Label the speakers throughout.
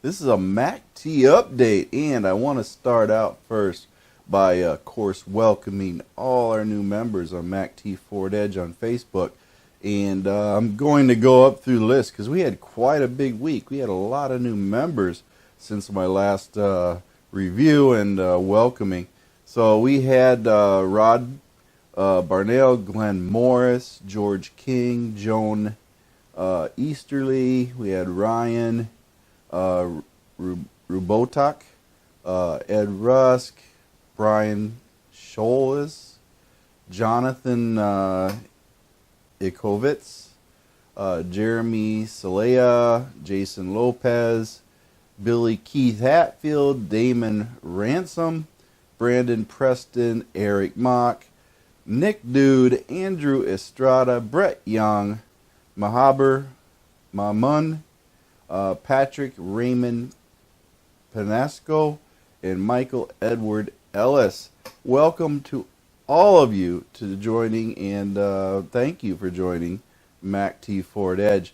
Speaker 1: This is a MACT update, and I want to start out first by, of course, welcoming all our new members on MACT4Edge on Facebook. And I'm going to go up through the list because we had quite a big week. We had a lot of new members since my last review and welcoming. So we had Rod Barnell, Glenn Morris, George King, Joan Easterly. We had Ryan Rubotak, Ed Rusk, Brian Scholes, Jonathan Ikovitz, Jeremy Salea, Jason Lopez, Billy Keith Hatfield, Damon Ransom, Brandon Preston, Eric Mock, Nick Dude, Andrew Estrada, Brett Young, Mahaber Mamun, Patrick Raymond Panasco, and Michael Edward Ellis. Welcome to all of you to joining, and thank you for joining MACT4Edge.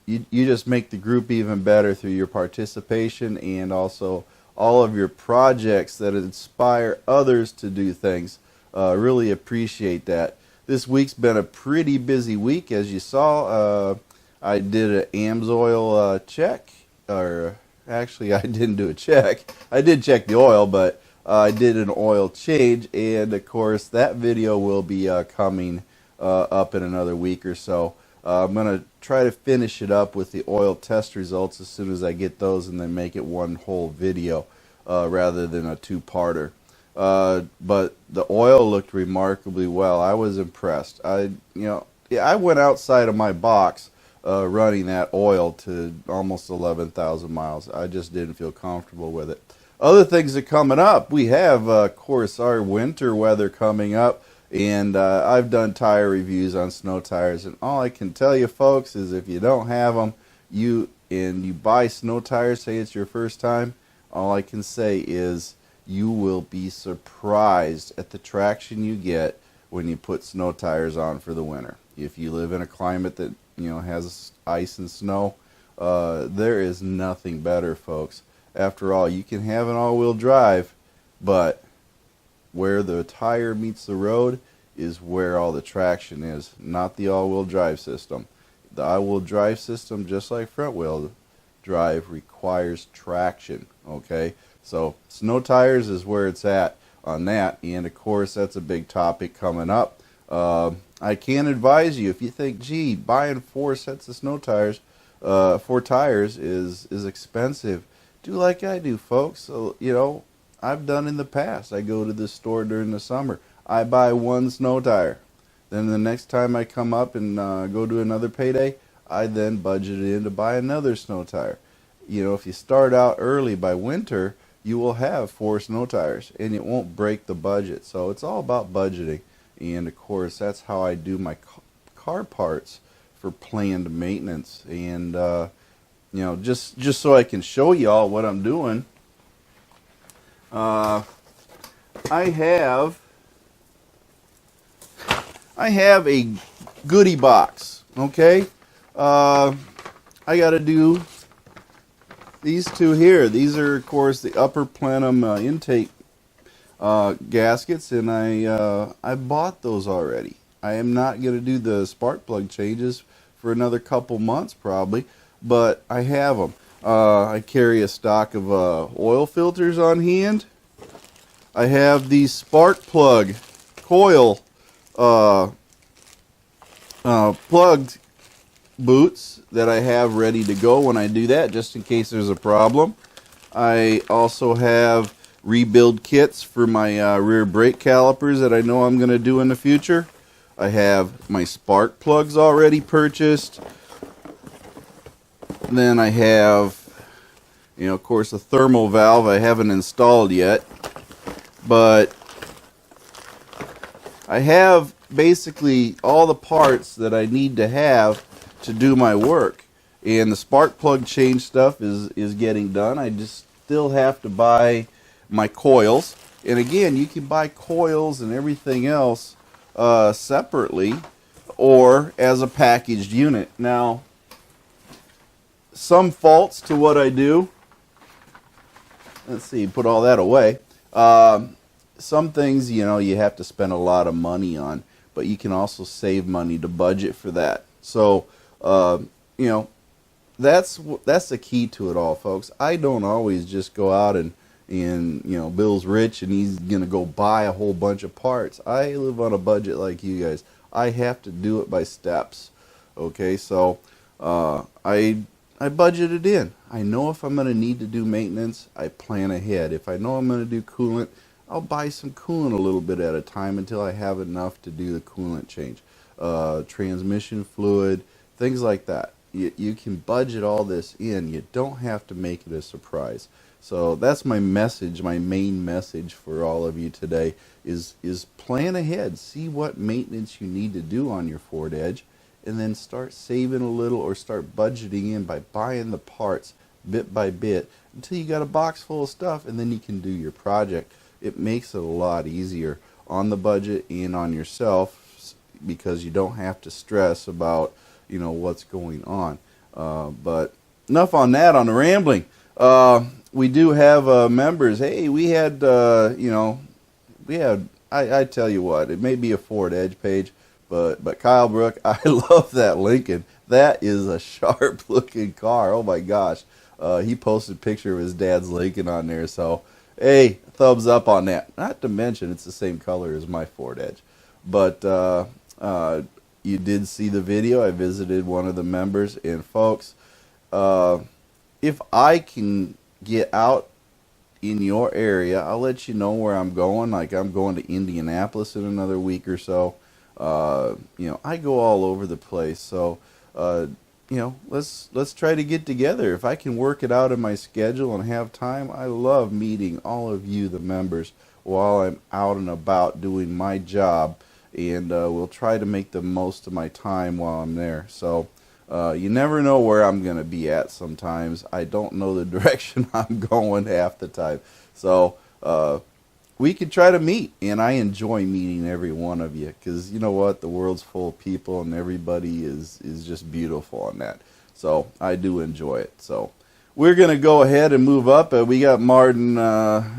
Speaker 1: You just make the group even better through your participation and also all of your projects that inspire others to do things. Really appreciate that. This week's been a pretty busy week, as you saw. I did an AMSOIL check, or actually I didn't do a check. I did check the oil, but I did an oil change, and of course that video will be coming up in another week or so. I'm going to try to finish it up with the oil test results as soon as I get those, and then make it one whole video rather than a two-parter. But the oil looked remarkably well. I was impressed. I went outside of my box running that oil to almost 11,000 miles. I just didn't feel comfortable with it. Other things are coming up. We have, of course, our winter weather coming up, and I've done tire reviews on snow tires, and all I can tell you, folks, is if you don't have them, you buy snow tires, say it's your first time, all I can say is you will be surprised at the traction you get when you put snow tires on for the winter. If you live in a climate that has ice and snow, there is nothing better, folks. After all, you can have an all-wheel drive, but where the tire meets the road is where all the traction is, not the all-wheel drive system. The all-wheel drive system, just like front-wheel drive, requires traction, okay? So snow tires is where it's at on that, and of course that's a big topic coming up. I can advise you, if you think, gee, buying 4 sets of snow tires, 4 tires is expensive, do like I do, folks. So, I've done in the past. I go to the store during the summer. I buy 1 snow tire. Then the next time I come up and go to another payday, I then budget it in to buy another snow tire. If you start out early by winter, you will have 4 snow tires, and it won't break the budget. So it's all about budgeting. And of course, that's how I do my car parts for planned maintenance. And just so I can show y'all what I'm doing, I have a goodie box. Okay, I got to do these 2 here. These are, of course, the upper plenum intake gaskets, and I bought those already. I am not going to do the spark plug changes for another couple months probably, but I have them. I carry a stock of oil filters on hand. I have these spark plug coil plugged boots that I have ready to go when I do that, just in case there's a problem. I also have rebuild kits for my rear brake calipers that I know I'm going to do in the future. I have my spark plugs already purchased. Then I have, of course, a thermal valve I haven't installed yet. But I have basically all the parts that I need to have to do my work. And the spark plug change stuff is getting done. I just still have to buy my coils. And again, you can buy coils and everything else separately or as a packaged unit. Now, some faults to what I do. Let's see, put all that away. Some things, you know, you have to spend a lot of money on, but you can also save money to budget for that. So, you know, that's the key to it all, folks. I don't always just go out and you know, Bill's rich and he's gonna go buy a whole bunch of parts. I live on a budget like you guys. I have to do it by steps. Okay, so I budget it in. I know if I'm gonna need to do maintenance, I plan ahead. If I know I'm gonna do coolant, I'll buy some coolant a little bit at a time until I have enough to do the coolant change. Transmission fluid, things like that. You can budget all this in. You don't have to make it a surprise. So that's my message, my main message for all of you today is plan ahead. See what maintenance you need to do on your Ford Edge, and then start saving a little or start budgeting in by buying the parts bit by bit until you got a box full of stuff, and then you can do your project. It makes it a lot easier on the budget and on yourself because you don't have to stress about, you know, what's going on. But enough on that, on the rambling. We do have members. Hey, we had, you know, I tell you what, it may be a Ford Edge page, but Kyle Brook, I love that Lincoln. That is a sharp looking car. Oh my gosh. He posted a picture of his dad's Lincoln on there, so hey, thumbs up on that. Not to mention it's the same color as my Ford Edge. But you did see the video. I visited one of the members, and folks, if I can get out in your area, I'll let you know where I'm going. Like, I'm going to Indianapolis in another week or so. You know, I go all over the place, so you know, let's try to get together. If I can work it out in my schedule and have time, I love meeting all of you, the members, while I'm out and about doing my job, and we'll try to make the most of my time while I'm there. So you never know where I'm going to be at sometimes. I don't know the direction I'm going half the time. So we could try to meet, and I enjoy meeting every one of you because, you know what, the world's full of people and everybody is just beautiful on that. So I do enjoy it. So we're going to go ahead and move up. We got Martin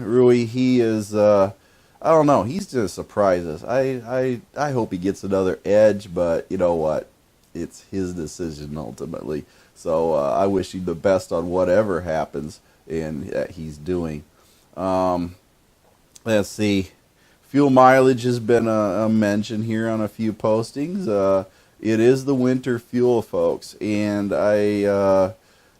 Speaker 1: Rui. He is, I don't know, he's going to surprise us. I hope he gets another Edge, but you know what? It's his decision ultimately. So I wish him the best on whatever happens and that he's doing. Let's see. Fuel mileage has been a mention here on a few postings. It is the winter fuel, folks, and I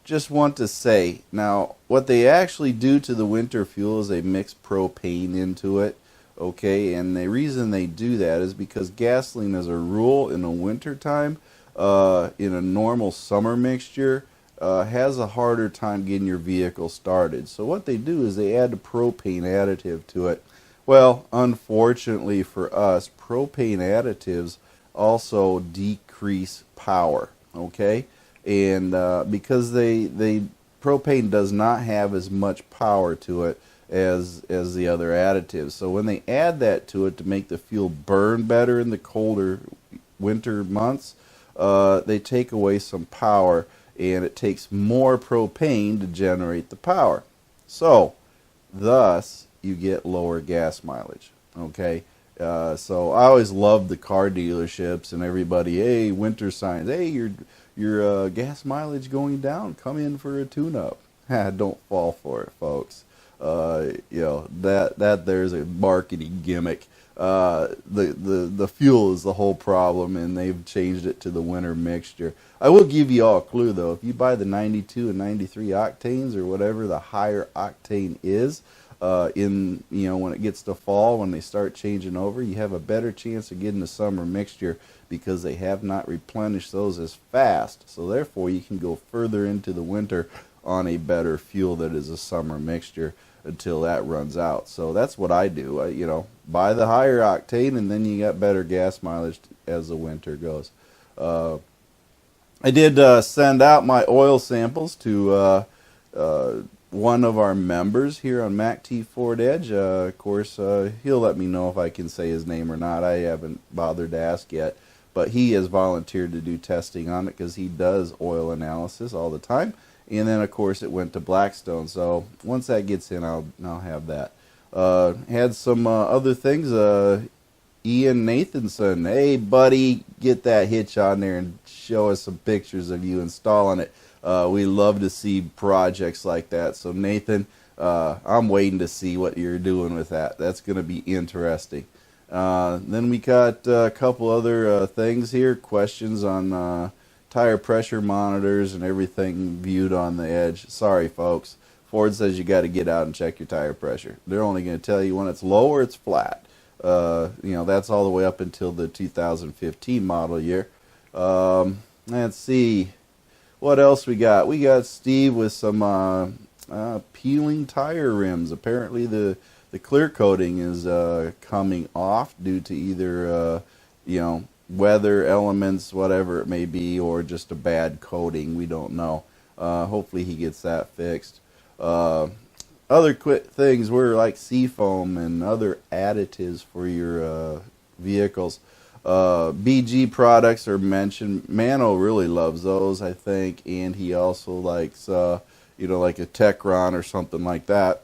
Speaker 1: just want to say, now, what they actually do to the winter fuel is they mix propane into it, okay? And the reason they do that is because gasoline, as a rule, in the winter time, in a normal summer mixture, has a harder time getting your vehicle started. So what they do is they add a propane additive to it. Well, unfortunately for us, propane additives also decrease power, okay? And because propane does not have as much power to it as the other additives. So when they add that to it to make the fuel burn better in the colder winter months, they take away some power, and it takes more propane to generate the power. So, thus, you get lower gas mileage, okay? So I always loved the car dealerships and everybody, hey, winter signs, hey, your gas mileage going down, come in for a tune-up. Don't fall for it, folks. You know, that there's a marketing gimmick. The fuel is the whole problem, and they've changed it to the winter mixture. I will give you all a clue, though. If you buy the 92 and 93 octanes or whatever the higher octane is, in, you know, when it gets to fall, when they start changing over, you have a better chance of getting the summer mixture because they have not replenished those as fast. So therefore, you can go further into the winter on a better fuel that is a summer mixture until that runs out. So that's what I do. You know, buy the higher octane, and then you got better gas mileage as the winter goes. I did send out my oil samples to one of our members here on MACTFORDEDGE. Of course, he'll let me know if I can say his name or not. I haven't bothered to ask yet. but he has volunteered to do testing on it because he does oil analysis all the time. And then of course it went to Blackstone. So once that gets in, I'll have that. Had some other things. Ian Nathanson, hey buddy, get that hitch on there and show us some pictures of you installing it. We love to see projects like that. So Nathan, I'm waiting to see what you're doing with that. That's going to be interesting. Then we got a couple other things here, questions on tire pressure monitors and everything viewed on the edge. Sorry folks, Ford says you got to get out and check your tire pressure. They're only going to tell you when it's low or it's flat. That's all the way up until the 2015 model year. Let's see what else we got. We got Steve with some peeling tire rims. Apparently the clear coating is coming off due to either weather elements, whatever it may be, or just a bad coating. We don't know. Hopefully he gets that fixed. Other quick things were like seafoam and other additives for your vehicles. BG products are mentioned. Mano really loves those, I think, and he also likes, like a Techron or something like that.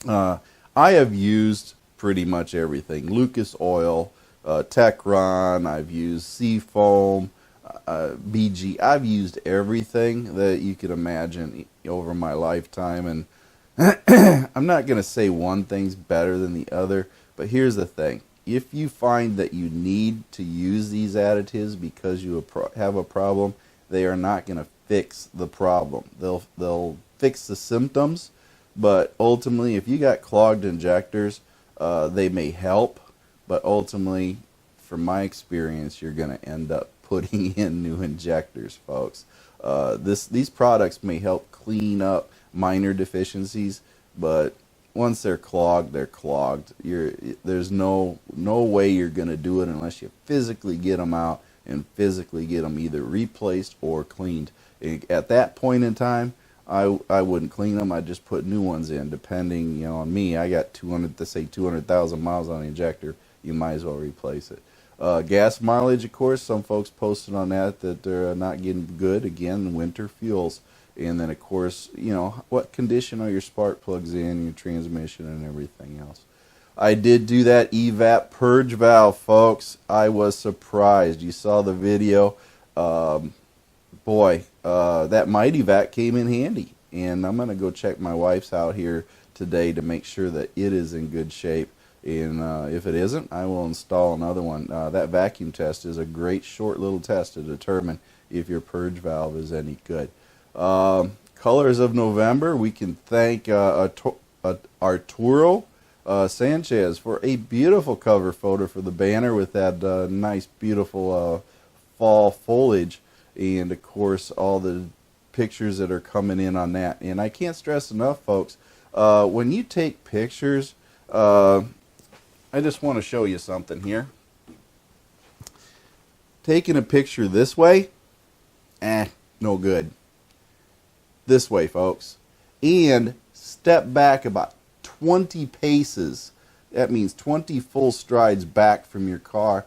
Speaker 1: I have used pretty much everything. Lucas Oil, Techron, I've used Seafoam, BG. I've used everything that you could imagine over my lifetime, and I'm not going to say one thing's better than the other, but here's the thing. If you find that you need to use these additives because you have a problem, they are not going to fix the problem. They'll fix the symptoms, but ultimately, if you got clogged injectors, they may help, but ultimately, from my experience, you're going to end up putting in new injectors, folks. These products may help clean up minor deficiencies, but once they're clogged, they're clogged. There's no way you're going to do it unless you physically get them out and physically get them either replaced or cleaned. At that point in time, I wouldn't clean them. I'd just put new ones in, depending on me. I got 200,000 miles on the injector. You might as well replace it. Gas mileage, of course, some folks posted on that they're not getting good. Again, winter fuels. And then, of course, what condition are your spark plugs in, your transmission, and everything else. I did do that evap purge valve, folks. I was surprised. You saw the video. Boy, that Mighty Vac came in handy. And I'm going to go check my wife's out here today to make sure that it is in good shape. And if it isn't, I will install another one. That vacuum test is a great short little test to determine if your purge valve is any good. Colors of November, we can thank Arturo Sanchez for a beautiful cover photo for the banner with that nice, beautiful fall foliage, and of course all the pictures that are coming in on that. And I can't stress enough, folks, when you take pictures, I just want to show you something here. Taking a picture this way, no good. This way, folks, and step back about 20 paces. That means 20 full strides back from your car.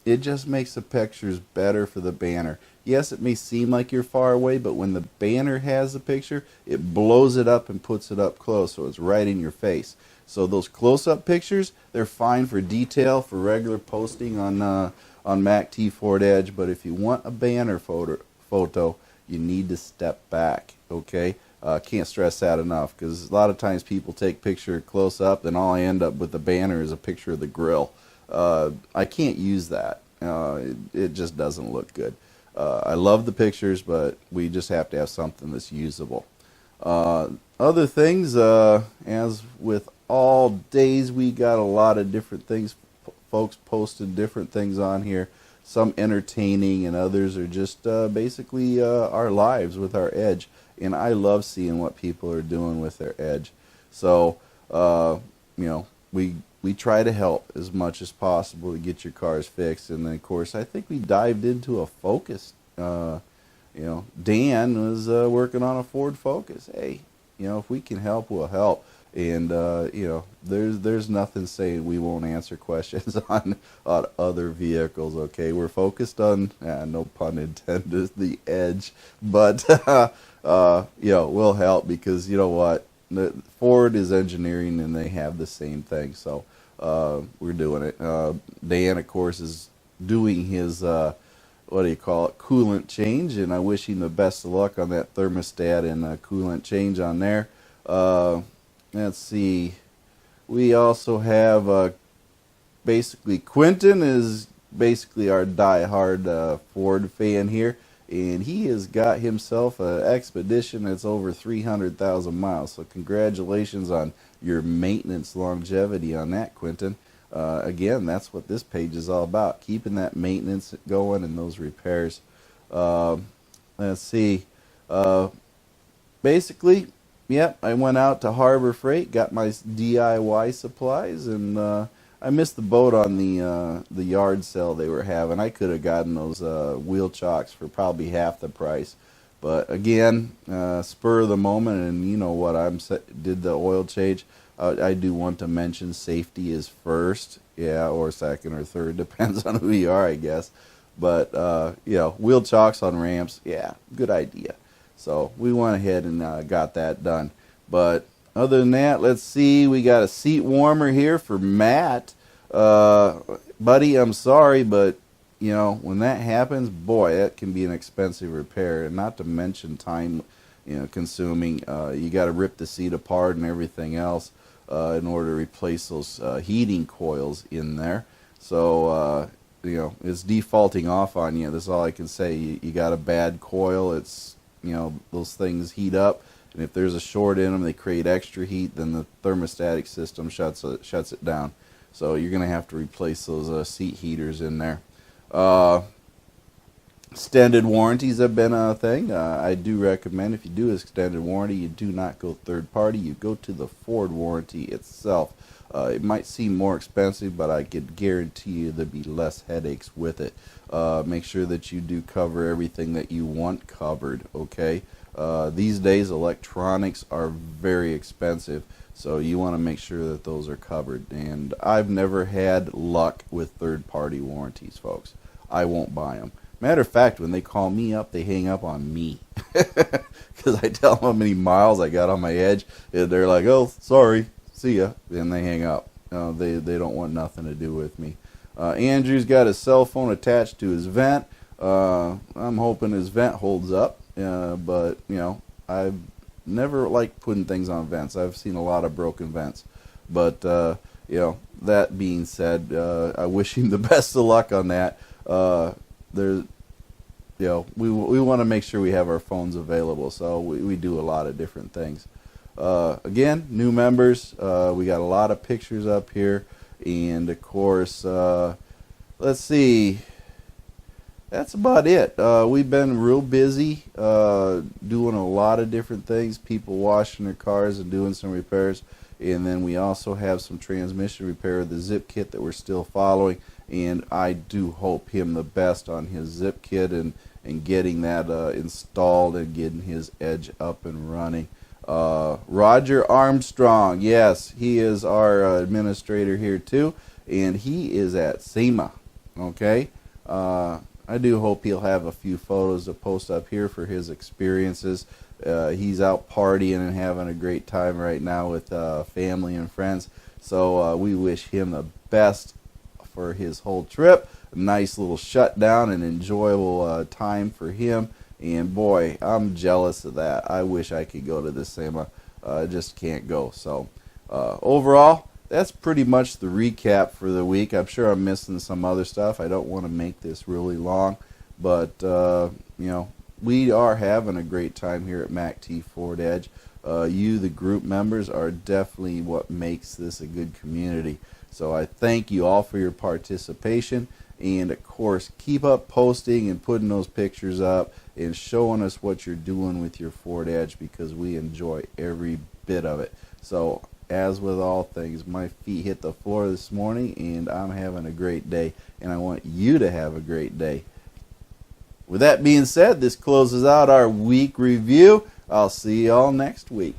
Speaker 1: It just makes the pictures better for the banner. Yes, it may seem like you're far away, but when the banner has the picture, it blows it up and puts it up close, so it's right in your face. So those close-up pictures, they're fine for detail, for regular posting on MACTFORDEDGE, but if you want a banner photo, you need to step back, okay? Can't stress that enough, because a lot of times people take picture close up, and all I end up with the banner is a picture of the grill. I can't use that. It just doesn't look good. I love the pictures, but we just have to have something that's usable. Other things, as with all days, we got a lot of different things. Folks posted different things on here. Some entertaining, and others are just basically our lives with our Edge. And I love seeing what people are doing with their Edge. So, we try to help as much as possible to get your cars fixed. And then, of course, I think we dived into a Focus. Dan was working on a Ford Focus. Hey, if we can help, we'll help. And you know, there's nothing saying we won't answer questions on other vehicles. Okay, we're focused on, no pun intended, the Edge, but you know, we'll help, because you know what, Ford is engineering and they have the same thing. So we're doing it. Dan, of course, is doing his what do you call it, coolant change, and I wish him the best of luck on that thermostat and coolant change on there. Let's see. We also have basically Quentin is basically our die-hard Ford fan here, and he has got himself an Expedition that's over 300,000 miles. So congratulations on your maintenance longevity on that, Quentin. Again, that's what this page is all about, keeping that maintenance going and those repairs. Let's see. Basically, yep, I went out to Harbor Freight, got my DIY supplies, and I missed the boat on the yard sale they were having. I could have gotten those wheel chocks for probably half the price. But again, spur of the moment, and you know what, did the oil change. I do want to mention safety is first, yeah, or second or third, depends on who you are, I guess. But you know, wheel chocks on ramps, yeah, good idea. So we went ahead and got that done. But other than that, let's see, we got a seat warmer here for Matt. Buddy, I'm sorry, but you know, when that happens, boy, that can be an expensive repair, and not to mention time, you know, consuming. You got to rip the seat apart and everything else in order to replace those heating coils in there. So you know, it's defaulting off on you. That's all I can say. You got a bad coil. It's, you know, those things heat up, and if there's a short in them, they create extra heat. Then the thermostatic system shuts it down. So you're going to have to replace those seat heaters in there. Extended warranties have been a thing. I do recommend, if you do extended warranty, you do not go third party. You go to the Ford warranty itself. It might seem more expensive, but I could guarantee you there'd be less headaches with it. Make sure that you do cover everything that you want covered, okay? These days, electronics are very expensive, so you want to make sure that those are covered. And I've never had luck with third-party warranties, folks. I won't buy them. Matter of fact, when they call me up, they hang up on me. Because I tell them how many miles I got on my Edge, and they're like, oh, sorry, see ya, and they hang up. They don't want nothing to do with me. Andrew's got his cell phone attached to his vent. I'm hoping his vent holds up, but, you know, I've never liked putting things on vents. I've seen a lot of broken vents. But, you know, that being said, I wish him the best of luck on that. There's, you know, we want to make sure we have our phones available, so we do a lot of different things. Again, new members, we got a lot of pictures up here, and of course, let's see, that's about it. We've been real busy doing a lot of different things, people washing their cars and doing some repairs, and then we also have some transmission repair of the zip kit that we're still following, and I do hope him the best on his zip kit and getting that installed and getting his Edge up and running. Roger Armstrong, yes, he is our administrator here too, and he is at SEMA, okay? I do hope he'll have a few photos to post up here for his experiences. He's out partying and having a great time right now with family and friends, so we wish him the best for his whole trip. A nice little shutdown and enjoyable time for him. And boy, I'm jealous of that. I wish I could go to the SEMA. I just can't go. So overall, that's pretty much the recap for the week. I'm sure I'm missing some other stuff. I don't want to make this really long, but you know, we are having a great time here at MACTFORDEDGE. You, the group members, are definitely what makes this a good community. So I thank you all for your participation, and of course, keep up posting and putting those pictures up and showing us what you're doing with your Ford Edge, because we enjoy every bit of it. So as with all things, my feet hit the floor this morning, and I'm having a great day, and I want you to have a great day. With that being said, this closes out our week review. I'll see you all next week.